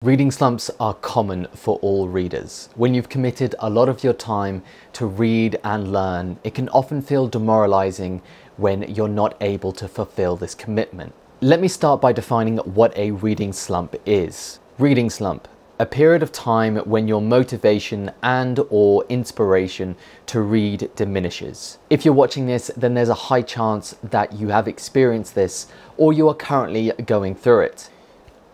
Reading slumps are common for all readers. When you've committed a lot of your time to read and learn, it can often feel demoralizing when you're not able to fulfill this commitment. Let me start by defining what a reading slump is. Reading slump, a period of time when your motivation and/or inspiration to read diminishes. If you're watching this, then there's a high chance that you have experienced this or you are currently going through it.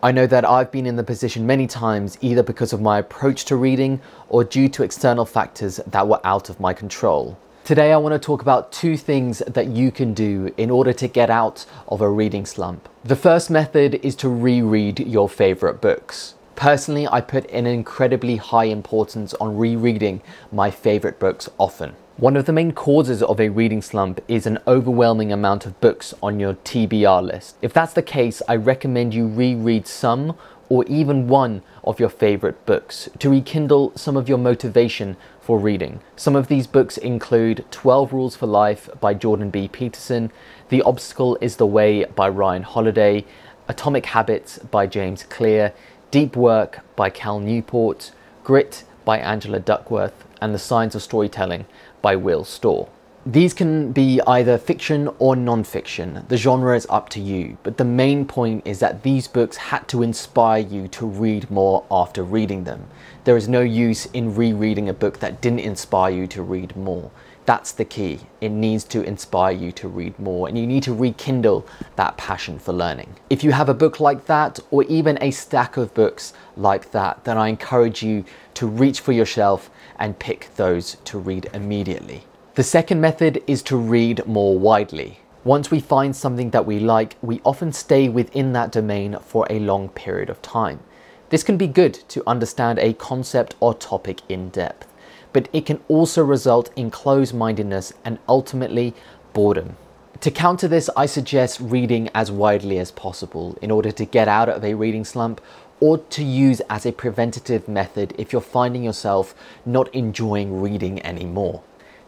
I know that I've been in the position many times, either because of my approach to reading or due to external factors that were out of my control. Today I want to talk about two things that you can do in order to get out of a reading slump. The first method is to reread your favorite books. Personally, I put an incredibly high importance on rereading my favorite books often. One of the main causes of a reading slump is an overwhelming amount of books on your TBR list. If that's the case, I recommend you reread some or even one of your favorite books to rekindle some of your motivation for reading. Some of these books include 12 Rules for Life by Jordan B. Peterson, The Obstacle is the Way by Ryan Holiday, Atomic Habits by James Clear, Deep Work by Cal Newport, Grit by Angela Duckworth, and The Science of Storytelling by Will Storr. These can be either fiction or non-fiction. The genre is up to you, but the main point is that these books had to inspire you to read more after reading them. There is no use in rereading a book that didn't inspire you to read more. That's the key. It needs to inspire you to read more, and you need to rekindle that passion for learning. If you have a book like that, or even a stack of books like that, then I encourage you to reach for your shelf and pick those to read immediately. The second method is to read more widely. Once we find something that we like, we often stay within that domain for a long period of time. This can be good to understand a concept or topic in depth, but it can also result in closed-mindedness and ultimately boredom. To counter this, I suggest reading as widely as possible in order to get out of a reading slump, or to use as a preventative method if you're finding yourself not enjoying reading anymore.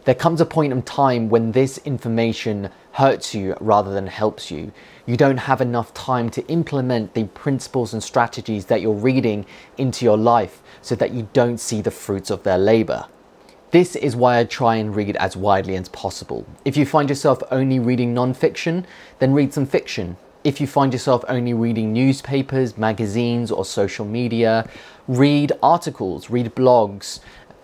There comes a point in time when this information hurts you rather than helps you. You don't have enough time to implement the principles and strategies that you're reading into your life so that you don't see the fruits of their labor. This is why I try and read as widely as possible. If you find yourself only reading non-fiction, then read some fiction. If you find yourself only reading newspapers, magazines, or social media, read articles, read blogs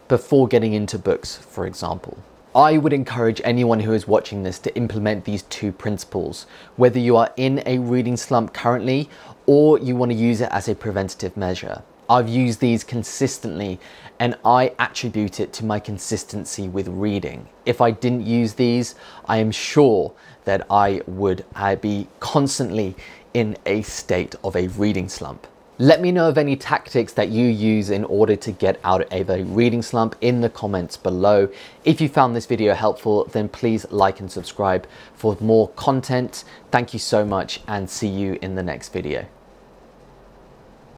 before getting into books, for example. I would encourage anyone who is watching this to implement these two principles, whether you are in a reading slump currently or you want to use it as a preventative measure. I've used these consistently and I attribute it to my consistency with reading. If I didn't use these, I am sure that I'd be constantly in a state of a reading slump. Let me know of any tactics that you use in order to get out of a reading slump in the comments below. If you found this video helpful, then please like and subscribe for more content. Thank you so much and see you in the next video.